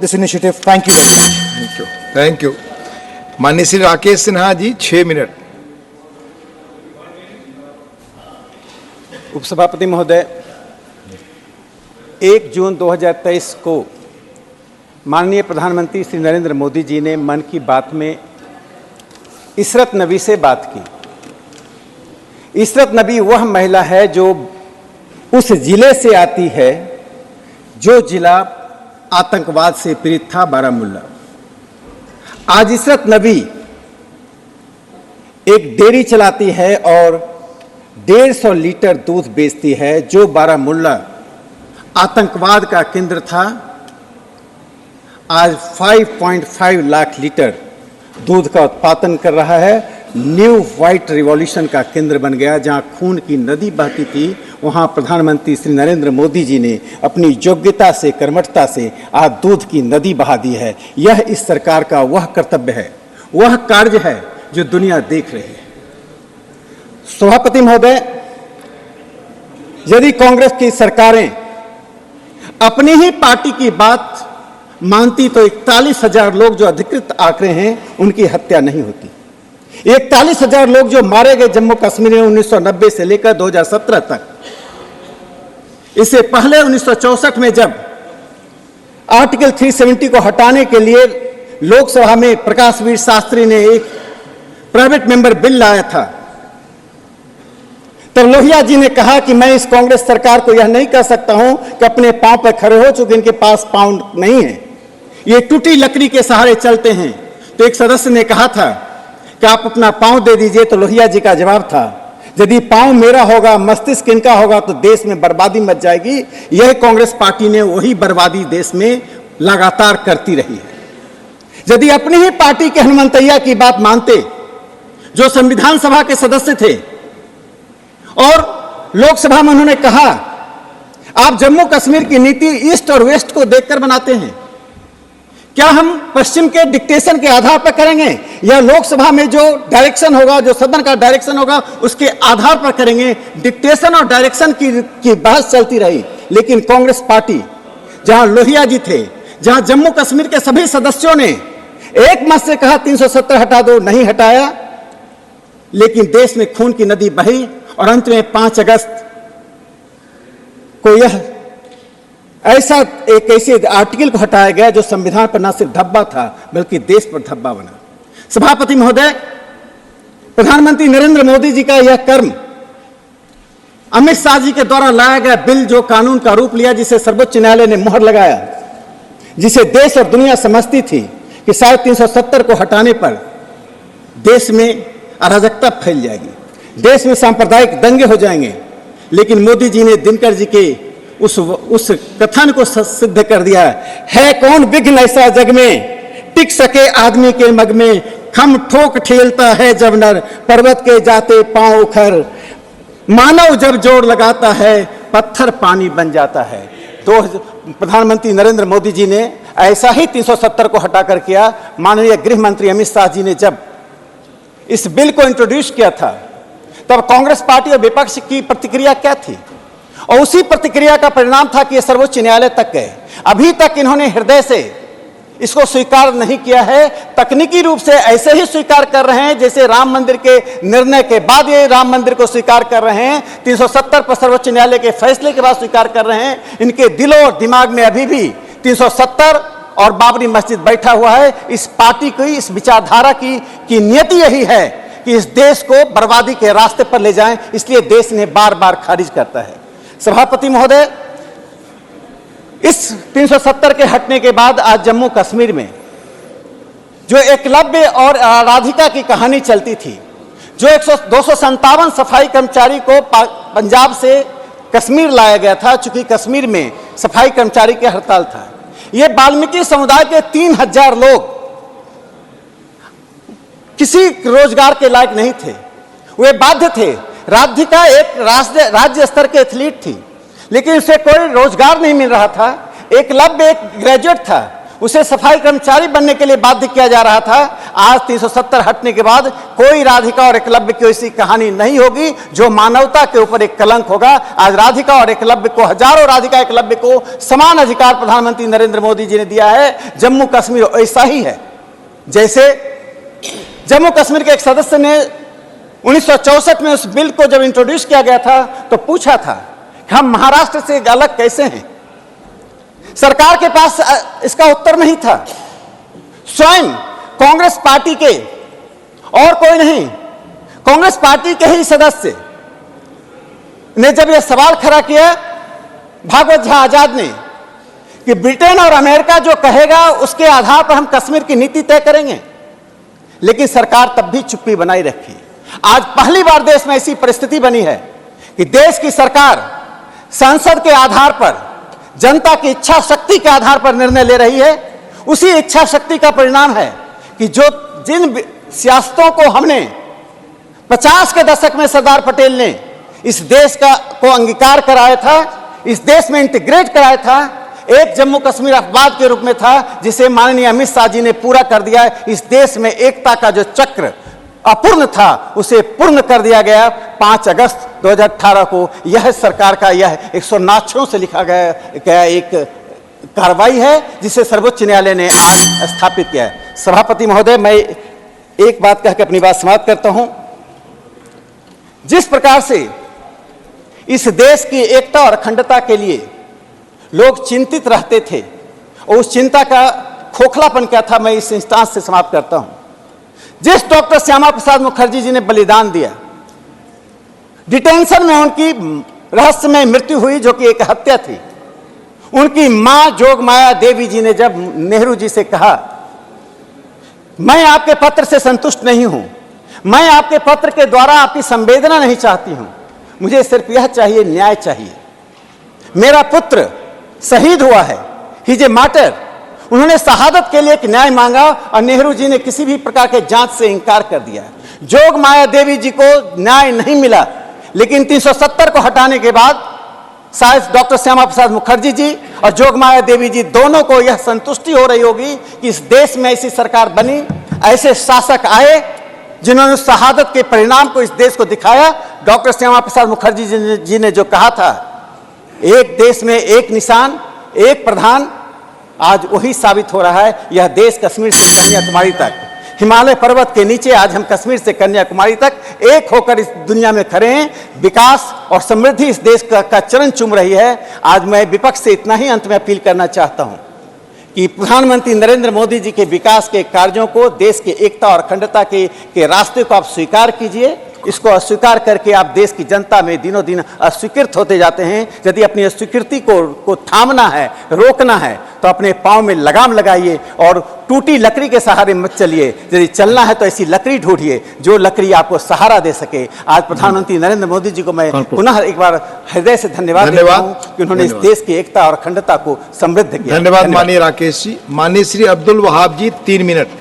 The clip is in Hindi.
this initiative. Thank you very much. Thank you, thank you. माननीय श्री राकेश सिन्हा जी, 6 मिनट। उपसभापति महोदय, 1 जून 2023 को माननीय प्रधानमंत्री श्री नरेंद्र मोदी जी ने मन की बात में इशरत नबी से बात की। इशरत नबी वह महिला है जो उस जिले से आती है जो जिला आतंकवाद से पीड़ित था, बारामूला। आज इशरत नबी एक डेयरी चलाती है और 150 लीटर दूध बेचती है, जो बारामूला आतंकवाद का केंद्र था। आज 5.5 लाख लीटर दूध का उत्पादन कर रहा है। न्यू व्हाइट रिवॉल्यूशन का केंद्र बन गया। जहां खून की नदी बहती थी, वहां प्रधानमंत्री श्री नरेंद्र मोदी जी ने अपनी योग्यता से, कर्मठता से आज दूध की नदी बहा दी है। यह इस सरकार का वह कर्तव्य है, वह कार्य है जो दुनिया देख रही है। सभापति महोदय, यदि कांग्रेस की सरकारें अपनी ही पार्टी की बात मानती तो 41,000 लोग जो अधिकृत आंकड़े हैं उनकी हत्या नहीं होती। 41,000 लोग जो मारे गए जम्मू कश्मीर में 1990 से लेकर 2017 तक। इससे पहले 1964 में जब आर्टिकल 370 को हटाने के लिए लोकसभा में प्रकाश वीर शास्त्री ने एक प्राइवेट मेंबर बिल लाया था, तब लोहिया जी ने कहा कि मैं इस कांग्रेस सरकार को यह नहीं कह सकता हूं कि अपने पांव पर खड़े हो, चूंकि इनके पास पांव नहीं है, ये टूटी लकड़ी के सहारे चलते हैं। तो एक सदस्य ने कहा था कि आप अपना पांव दे दीजिए। तो लोहिया जी का जवाब था, यदि पांव मेरा होगा, मस्तिष्क इनका होगा, तो देश में बर्बादी मच जाएगी। यह कांग्रेस पार्टी ने वही बर्बादी देश में लगातार करती रही है। यदि अपनी ही पार्टी के हनुमंतैया की बात मानते, जो संविधान सभा के सदस्य थे और लोकसभा में उन्होंने कहा, आप जम्मू कश्मीर की नीति ईस्ट और वेस्ट को देखकर बनाते हैं, क्या हम पश्चिम के डिक्टेशन के आधार पर करेंगे या लोकसभा में जो डायरेक्शन होगा, जो सदन का डायरेक्शन होगा, उसके आधार पर करेंगे? डिक्टेशन और डायरेक्शन की बहस चलती रही। लेकिन कांग्रेस पार्टी, जहां लोहिया जी थे, जहां जम्मू कश्मीर के सभी सदस्यों ने एक मत से कहा 370 हटा दो, नहीं हटाया। लेकिन देश में खून की नदी बही और अंत में 5 अगस्त को यह ऐसे आर्टिकल को हटाया गया जो संविधान पर न सिर्फ धब्बा था बल्कि देश पर धब्बा बना। सभापति महोदय, प्रधानमंत्री नरेंद्र मोदी जी का यह कर्म, अमित शाह जी के द्वारा लाया गया बिल जो कानून का रूप लिया, जिसे सर्वोच्च न्यायालय ने मुहर लगाया, जिसे देश और दुनिया समझती थी कि शायद 370 को हटाने पर देश में अराजकता फैल जाएगी, देश में सांप्रदायिक दंगे हो जाएंगे। लेकिन मोदी जी ने दिनकर जी के उस कथन को सिद्ध कर दिया है, कौन विघ्न ऐसा जग में टिक सके आदमी के मग में, खम ठोक ठेलता है जब नर पर्वत के जाते पांव उखर, मानव जब जोर लगाता है पत्थर पानी बन जाता है। तो प्रधानमंत्री नरेंद्र मोदी जी ने ऐसा ही 370 को हटाकर किया। माननीय गृह मंत्री अमित शाह जी ने जब इस बिल को इंट्रोड्यूस किया था, तब कांग्रेस पार्टी और विपक्ष की प्रतिक्रिया क्या थी? और उसी प्रतिक्रिया का परिणाम था कि ये सर्वोच्च न्यायालय तक गए। अभी तक इन्होंने हृदय से इसको स्वीकार नहीं किया है, तकनीकी रूप से ऐसे ही स्वीकार कर रहे हैं जैसे राम मंदिर के निर्णय के बाद ये राम मंदिर को स्वीकार कर रहे हैं, 370 पर सर्वोच्च न्यायालय के फैसले के बाद स्वीकार कर रहे हैं। इनके दिलों और दिमाग में अभी भी 370 और बाबरी मस्जिद बैठा हुआ है। इस पार्टी की, इस विचारधारा की नियति यही है कि इस देश को बर्बादी के रास्ते पर ले जाएं, इसलिए देश इन्हें बार बार खारिज करता है। सभापति महोदय, इस 370 के हटने के बाद आज जम्मू कश्मीर में जो एकलव्य और राधिका की कहानी चलती थी, जो 257 सफाई कर्मचारी को पंजाब से कश्मीर लाया गया था, चूंकि कश्मीर में सफाई कर्मचारी की हड़ताल था। ये वाल्मीकि समुदाय के 3000 लोग किसी रोजगार के लायक नहीं थे, वे बाध्य थे। राधिका एक राज्य स्तर के एथलीट थी, लेकिन उसे कोई रोजगार नहीं मिल रहा था। एकलव्य एक ग्रेजुएट था, उसे सफाई कर्मचारी बनने के लिए बाध्य किया जा रहा था। आज 370 हटने के बाद कोई राधिका और एकलव्य की ऐसी कहानी नहीं होगी जो मानवता के ऊपर एक कलंक होगा। आज राधिका और एकलव्य को, हजारों राधिका एकलव्य को समान अधिकार प्रधानमंत्री नरेंद्र मोदी जी ने दिया है। जम्मू कश्मीर ऐसा ही है। जैसे जम्मू कश्मीर के एक सदस्य ने 1964 में उस बिल को जब इंट्रोड्यूस किया गया था तो पूछा था कि हम महाराष्ट्र से अलग कैसे हैं। सरकार के पास इसका उत्तर नहीं था। स्वयं कांग्रेस पार्टी के, और कोई नहीं, कांग्रेस पार्टी के ही सदस्य ने जब यह सवाल खड़ा किया भागवत झा आजाद ने कि ब्रिटेन और अमेरिका जो कहेगा उसके आधार पर हम कश्मीर की नीति तय करेंगे, लेकिन सरकार तब भी चुप्पी बनाई रखी। आज पहली बार देश में ऐसी परिस्थिति बनी है कि देश की सरकार संसद के आधार पर, जनता की इच्छा शक्ति के आधार पर निर्णय ले रही है। उसी इच्छा शक्ति का परिणाम है कि जिन सियासतों को हमने 50 के दशक में सरदार पटेल ने इस देश को अंगीकार कराया था, इस देश में इंटीग्रेट कराया था, एक जम्मू कश्मीर अपवाद के रूप में था, जिसे माननीय अमित शाह जी ने पूरा कर दिया है। इस देश में एकता का जो चक्र अपूर्ण था उसे पूर्ण कर दिया गया 5 अगस्त 2018 को। यह सरकार का यह 109 से लिखा गया एक कार्रवाई है जिसे सर्वोच्च न्यायालय ने आज स्थापित किया है। सभापति महोदय, मैं एक बात कह के अपनी बात समाप्त करता हूं। जिस प्रकार से इस देश की एकता और अखंडता के लिए लोग चिंतित रहते थे और उस चिंता का खोखलापन क्या था, मैं इस इंस्टांस से समाप्त करता हूं। जिस डॉक्टर श्यामा प्रसाद मुखर्जी जी ने बलिदान दिया, डिटेंशन में उनकी रहस्यमय मृत्यु हुई जो कि एक हत्या थी। उनकी मां जोगमाया देवी जी ने जब नेहरू जी से कहा, मैं आपके पत्र से संतुष्ट नहीं हूं, मैं आपके पत्र के द्वारा आपकी संवेदना नहीं चाहती हूं, मुझे सिर्फ यह चाहिए, न्याय चाहिए। मेरा पुत्र शहीद हुआ है, ही इज ए मार्टर। उन्होंने शहादत के लिए एक न्याय मांगा और नेहरू जी ने किसी भी प्रकार के जांच से इंकार कर दिया। जोगमाया देवी जी को न्याय नहीं मिला, लेकिन 370 को हटाने के बाद शायद डॉक्टर श्यामा प्रसाद मुखर्जी जी और जोगमाया देवी जी दोनों को यह संतुष्टि हो रही होगी कि इस देश में ऐसी सरकार बनी, ऐसे शासक आए जिन्होंने शहादत के परिणाम को इस देश को दिखाया। डॉक्टर श्यामा प्रसाद मुखर्जी जी ने जो कहा था, एक देश में एक निशान, एक प्रधान, आज वही साबित हो रहा है। यह देश कश्मीर से कन्याकुमारी तक, हिमालय पर्वत के नीचे आज हम कश्मीर से कन्याकुमारी तक एक होकर इस दुनिया में खड़े हैं। विकास और समृद्धि इस देश का चरण चूम रही है। आज मैं विपक्ष से इतना ही अंत में अपील करना चाहता हूं कि प्रधानमंत्री नरेंद्र मोदी जी के विकास के कार्यों को, देश के एकता और अखंडता के रास्ते को आप स्वीकार कीजिए। इसको अस्वीकार करके आप देश की जनता में दिनों दिन अस्वीकृत होते जाते हैं। यदि अपनी अस्वीकृति को थामना है, रोकना है, तो अपने पांव में लगाम लगाइए और टूटी लकड़ी के सहारे मत चलिए। यदि चलना है तो ऐसी लकड़ी ढूंढिए जो लकड़ी आपको सहारा दे सके। आज प्रधानमंत्री नरेंद्र मोदी जी को मैं पुनः एक बार हृदय से धन्यवाद देता हूं कि उन्होंने इस देश की एकता और अखंडता को समृद्ध किया। धन्यवाद माननीय राकेश जी। माननीय श्री अब्दुल वहाब जी, 3 मिनट।